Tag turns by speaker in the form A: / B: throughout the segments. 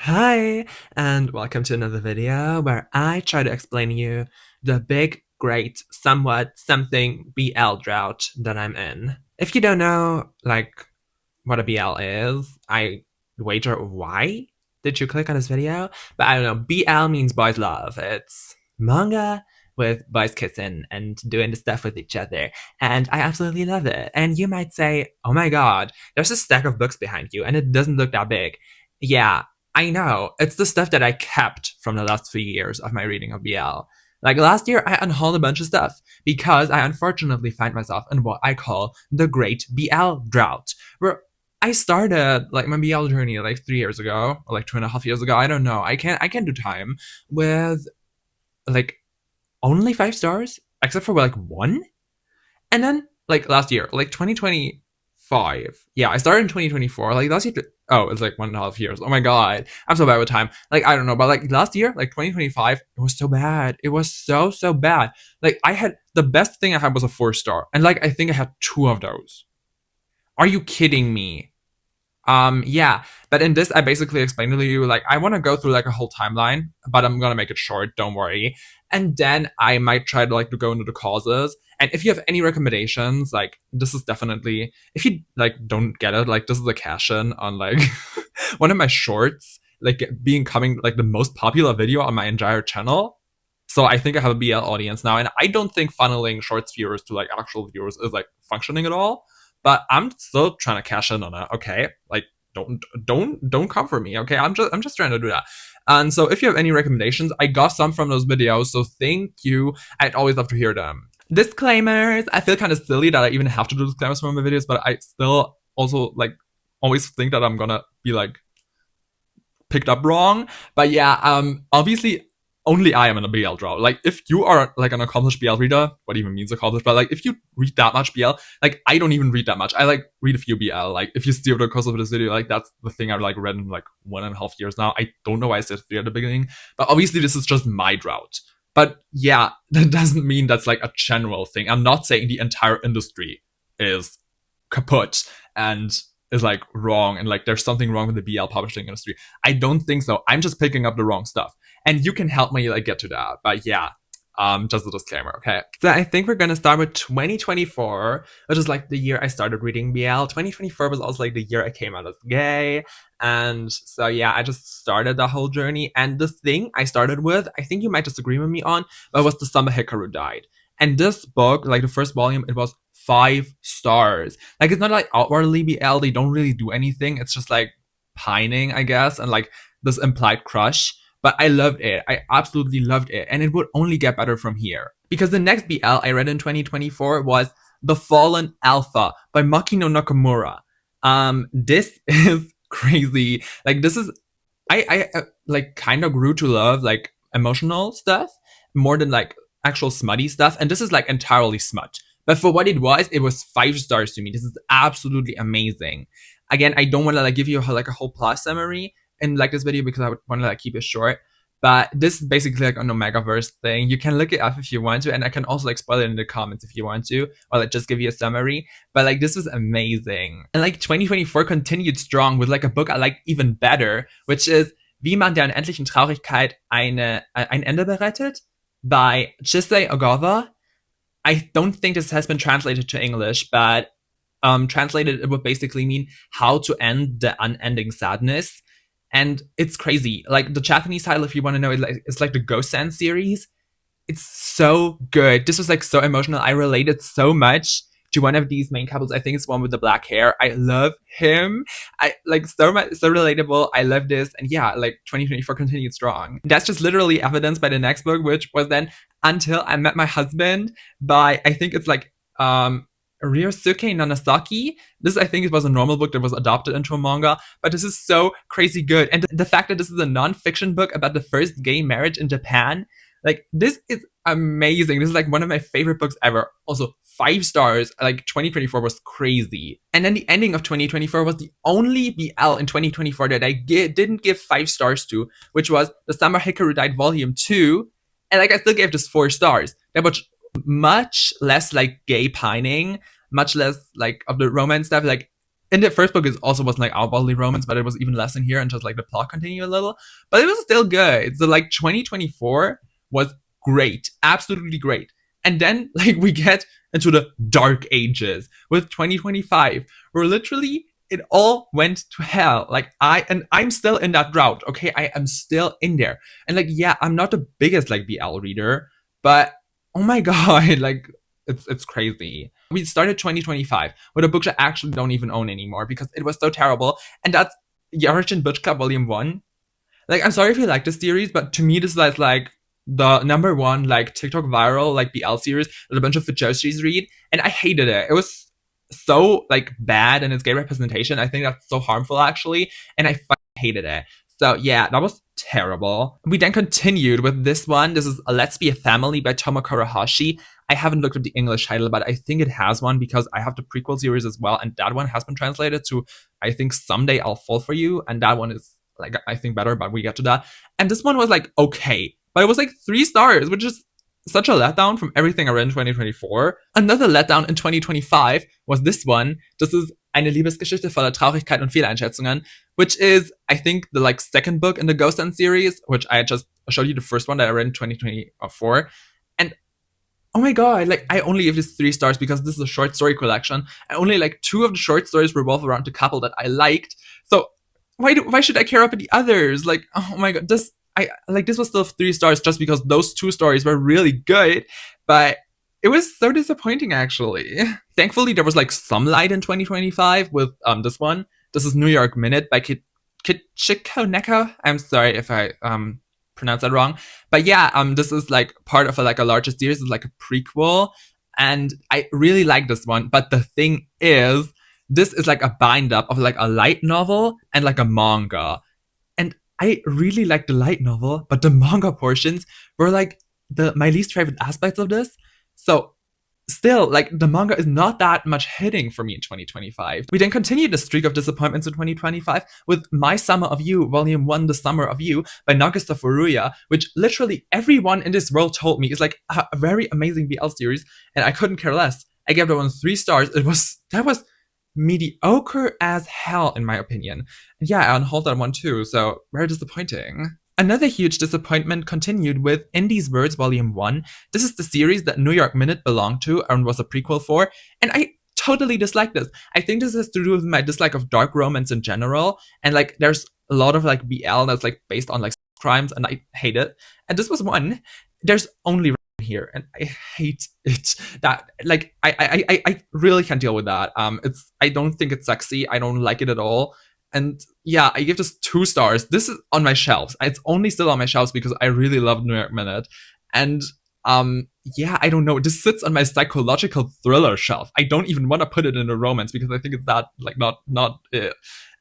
A: Hi, and welcome to another video where I try to explain to you the big, great, somewhat, something BL drought that I'm in. If you don't know, what a BL is, I wager why did you click on this video? But I don't know, BL means boys love. It's manga with boys kissing and doing the stuff with each other. And I absolutely love it. And you might say, oh my god, there's a stack of books behind you and it doesn't look that big. Yeah, I know. It's the stuff that I kept from the last few years of my reading of BL. Like last year, I unhauled a bunch of stuff because I unfortunately find myself in what I call the Great BL Drought, where I started like my BL journey like 3 years ago, or like 2.5 years ago. I don't know. I can't do time with like only 5 stars, except for like one. And then like last year, like 2025. Yeah, I started in 2024. Like last year, oh, it's like 1.5 years. Oh my god, I'm so bad with time. Like I don't know, but like last year, like 2025, it was so bad. It was so bad. Like I had the best thing I had was a 4 star, and like I think I had two of those. Are you kidding me? Yeah, but in this, I basically explained to you, like, I want to go through like a whole timeline, but I'm gonna make it short, don't worry. And then I might try to like to go into the causes. And if you have any recommendations, like, this is definitely, if you like don't get it, like, this is a cash in on like one of my shorts, like, being coming like the most popular video on my entire channel. So I think I have a BL audience now, and I don't think funneling shorts viewers to like actual viewers is like functioning at all, but I'm still trying to cash in on it. Okay, like don't come for me. Okay, I'm just trying to do that. And so if you have any recommendations, I got some from those videos. So thank you. I'd always love to hear them. Disclaimers. I feel kind of silly that I even have to do disclaimers for my videos, but I still also like always think that I'm gonna be like picked up wrong. But yeah, obviously only I am in a BL drought. Like if you are like an accomplished BL reader, what even means accomplished, but like if you read that much BL, like I don't even read that much. I like read a few BL. Like if you see over the course of this video, like that's the thing I've like read in like 1.5 years now. I don't know why I said 3 at the beginning, but obviously this is just my drought. But yeah, that doesn't mean that's like a general thing. I'm not saying the entire industry is kaput and is like wrong and like there's something wrong with the BL publishing industry. I don't think so. I'm just picking up the wrong stuff. And you can help me like get to that. But yeah, just a disclaimer, okay? So I think we're gonna start with 2024, which is like the year I started reading BL. 2024 was also like the year I came out as gay. And so yeah, I just started the whole journey. And the thing I started with, I think you might disagree with me on, but was The Summer Hikaru Died. And this book, like the first volume, it was 5 stars. Like it's not like outwardly BL, they don't really do anything. It's just like pining, I guess, and like this implied crush. But I loved it. I absolutely loved it. And it would only get better from here. Because the next BL I read in 2024 was The Fallen Alpha by Makino Nakamura. This is crazy. Like this is I like kind of grew to love like emotional stuff more than like actual smutty stuff. And this is like entirely smut. But for what it was 5 stars to me. This is absolutely amazing. Again, I don't want to like give you like a whole plot summary in like this video because I want to like keep it short. But this is basically like an Omegaverse thing. You can look it up if you want to, and I can also like spoil it in the comments if you want to, or like just give you a summary. But like this was amazing. And like 2024 continued strong with like a book I like even better, which is Wie man der unendlichen Traurigkeit ein Ende bereitet by Chisei Ogawa. I don't think this has been translated to English, but translated it would basically mean how to end the unending sadness. And it's crazy. Like the Japanese title, if you want to know, it's like the Ghost Sand series. It's so good. This was like so emotional. I related so much to one of these main couples. I think it's one with the black hair. I love him. I like so much, so relatable. I love this. And yeah, like 2024 continued strong. That's just literally evidenced by the next book, which was then Until I Met My Husband by, I think it's like Ryosuke Nanasaki. This, I think, it was a normal book that was adopted into a manga, but this is so crazy good. And the fact that this is a non-fiction book about the first gay marriage in Japan, like, this is amazing. This is like one of my favorite books ever. Also, 5 stars. Like 2024 was crazy. And then the ending of 2024 was the only BL in 2024 that I didn't give 5 stars to, which was The Summer Hikaru Died Volume 2. And like I still gave this 4 stars. That was much less like gay pining, much less like of the romance stuff. Like in the first book, it also wasn't like outwardly romance, but it was even less in here and just like the plot continued a little. But it was still good. So like 2024 was great, absolutely great. And then like we get into the dark ages with 2025, where literally it all went to hell. Like I'm still in that drought. Okay, I am still in there. And like yeah, I'm not the biggest like BL reader, but oh my god, like it's crazy. We started 2025 with a book I actually don't even own anymore because it was so terrible, and that's Yarichin Butch Club Volume 1. Like, I'm sorry if you like this series, but to me, this is like the number one, like, TikTok viral, like, BL series that a bunch of Fujoshis read, and I hated it. It was so, like, bad in its gay representation. I think that's so harmful, actually, and I hated it. So, yeah, that was terrible. We then continued with this one. This is Let's Be a Family by Tomoko Hashi. I haven't looked at the English title, but I think it has one because I have the prequel series as well, and that one has been translated to, I think, Someday I'll Fall for You, and that one is like I think better, but we get to that. And this one was like okay, but it was like 3 stars, which is such a letdown from everything I read in 2024. Another letdown in 2025 was this one. This is Eine Liebesgeschichte voller Traurigkeit und Fehleinschätzungen, which is, I think, the like second book in the Ghost End series, which I just showed you the first one that I read in 2024. And oh my god, like I only give this 3 stars because this is a short story collection. And only like 2 of the short stories revolve around the couple that I liked. So why should I care about the others? Like, oh my god, this was still 3 stars just because those 2 stories were really good, but it was so disappointing actually. Thankfully, there was like some light in 2025 with this one. This is New York Minute by Kichiko Neko. I'm sorry if I pronounce that wrong, but yeah, this is like part of a larger series. It's like a prequel, and I really like this one. But the thing is, this is like a bind up of like a light novel and like a manga. And I really like the light novel, but the manga portions were like my least favorite aspects of this. So still, like the manga is not that much hitting for me in 2025. We then continued the streak of disappointments in 2025 with My Summer of You, Volume 1, The Summer of You by Nagisa Furuya, which literally everyone in this world told me is like a very amazing BL series, and I couldn't care less. I gave that one 3 stars. That was mediocre as hell, in my opinion. And yeah, I unhauled that one too, so very disappointing. Another huge disappointment continued with In These Words Volume 1. This is the series that New York Minute belonged to and was a prequel for, and I totally dislike this. I think this has to do with my dislike of dark romance in general, and like there's a lot of like BL that's like based on like crimes, and I hate it. And this was one. There's only here, and I hate it. That like I really can't deal with that. I don't think it's sexy. I don't like it at all. And yeah, I give this 2 stars. This is on my shelves. It's only still on my shelves because I really love New York Minute. And yeah, I don't know. This sits on my psychological thriller shelf. I don't even want to put it in a romance because I think it's that like not it.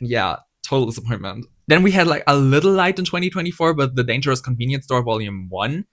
A: And yeah, total disappointment. Then we had like a little light in 2024 with The Dangerous Convenience Store Volume 1.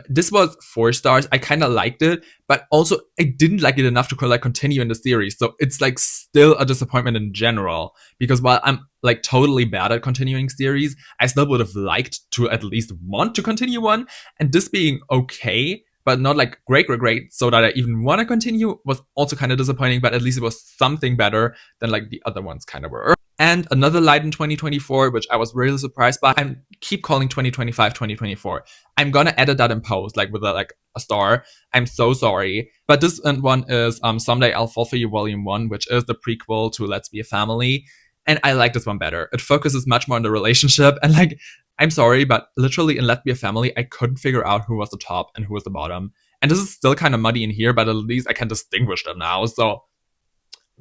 A: This was 4 stars. I kind of liked it, but also I didn't like it enough to like continue in the series. So it's like still a disappointment in general, because while I'm like totally bad at continuing series, I still would have liked to at least want to continue one. And this being okay, but not like great, so that I even want to continue, was also kind of disappointing, but at least it was something better than like the other ones kind of were. And another light in 2024, which I was really surprised by. I keep calling 2025 2024. I'm gonna edit that in post, like with a star. I'm so sorry. But this one is Someday I'll Fall for You Volume 1, which is the prequel to Let's Be a Family. And I like this one better. It focuses much more on the relationship. And like, I'm sorry, but literally in Let's Be a Family, I couldn't figure out who was the top and who was the bottom. And this is still kind of muddy in here, but at least I can distinguish them now. So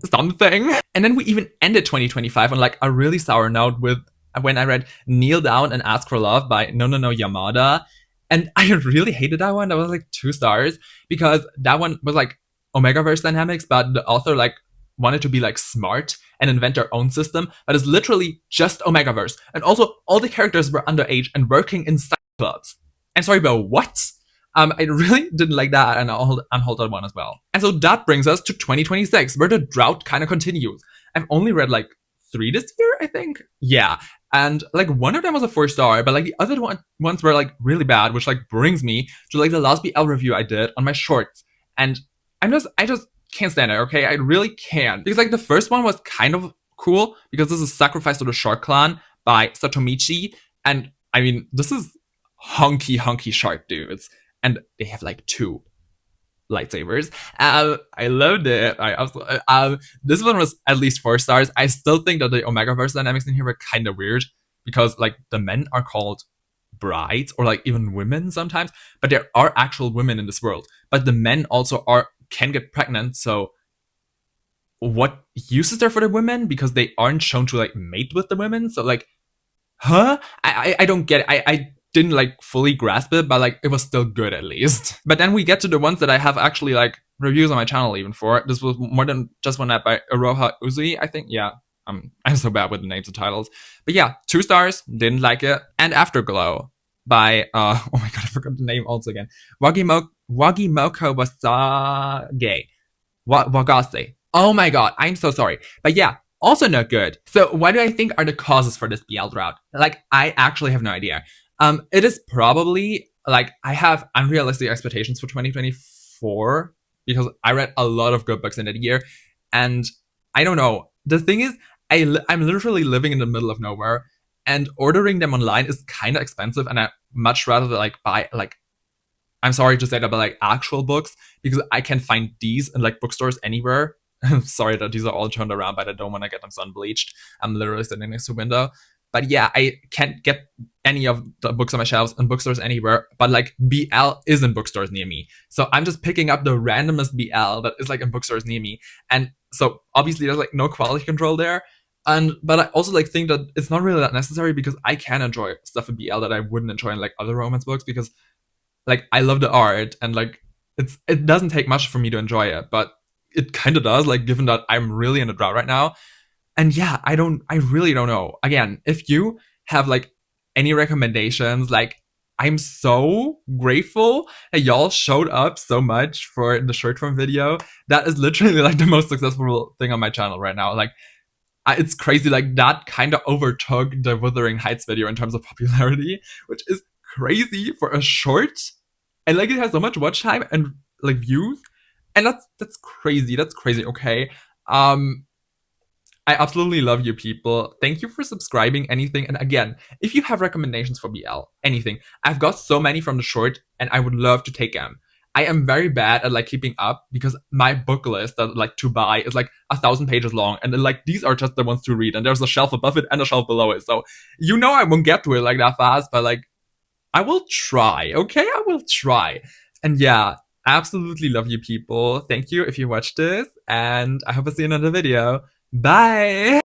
A: something. And then we even ended 2025 on like a really sour note with when I read Kneel Down and Ask for Love by No Yamada. And I really hated that one. That was like 2 stars because that one was like Omegaverse dynamics, but the author like wanted to be like smart and invent their own system, but it's literally just Omegaverse. And also all the characters were underage and working in sex clubs. And sorry, but what? I really didn't like that, and I'm hold that one as well. And so that brings us to 2026, where the drought kind of continues. I've only read like 3 this year, I think. Yeah. And like one of them was a 4 star, but like the other ones were like really bad, which like brings me to like the last BL review I did on my shorts. And I just
B: can't stand it, okay? I really can't. Because like the first one was kind of cool because this is Sacrifice to the Shark Clan by Satomichi. And I mean, this is hunky shark dudes. And they have like 2 lightsabers. I loved it. I also this one was at least 4 stars. I still think that the Omegaverse dynamics in here were kind of weird because like the men are called brides or like even women sometimes, but there are actual women in this world. But the men also can get pregnant. So what use is there for the women because they aren't shown to like mate with the women? So like, huh? I don't get it. I didn't like fully grasp it, but like it was still good at least. But then we get to the ones that I have actually like reviews on my channel even for. This was more than just one app by Aroha Uzi, I think. Yeah, I'm so bad with the names and titles. But yeah, 2 stars, didn't like it. And Afterglow by oh my god, I forgot the name also again. Wagimoko Wasage. Wagase. Oh my god, I'm so sorry. But yeah, also not good. So what do I think are the causes for this BL drought? Like, I actually have no idea. It is probably like I have unrealistic expectations for 2024 because I read a lot of good books in that year, and I don't know. The thing is, I'm literally living in the middle of nowhere, and ordering them online is kind of expensive, and I much rather like buy like, I'm sorry to say that, but like actual books because I can find these in like bookstores anywhere. I'm sorry that these are all turned around, but I don't want to get them sun bleached. I'm literally sitting next to a window. But yeah, I can't get any of the books on my shelves in bookstores anywhere. But like BL is in bookstores near me. So I'm just picking up the randomest BL that is like in bookstores near me. And so obviously there's like no quality control there. But I also like think that it's not really that necessary because I can enjoy stuff in BL that I wouldn't enjoy in like other romance books because like I love the art and like it doesn't take much for me to enjoy it, but it kind of does, like given that I'm really in a drought right now. And yeah, I really don't know. Again, if you have like any recommendations, like I'm so grateful that y'all showed up so much for the short form video. That is literally like the most successful thing on my channel right now. Like it's crazy, like that kind of overtook the Wuthering Heights video in terms of popularity, which is crazy for a short. And like it has so much watch time and like views. And that's crazy. That's crazy. Okay. I absolutely love you people. Thank you for subscribing, anything. And again, if you have recommendations for BL, anything, I've got so many from the short and I would love to take them. I am very bad at like keeping up because my book list that like to buy is like 1,000 pages long. And then like these are just the ones to read. And there's a shelf above it and a shelf below it. So you know I won't get to it like that fast, but like I will try. Okay, I will try. And yeah, absolutely love you people. Thank you if you watched this. And I hope I see you in another video. Bye!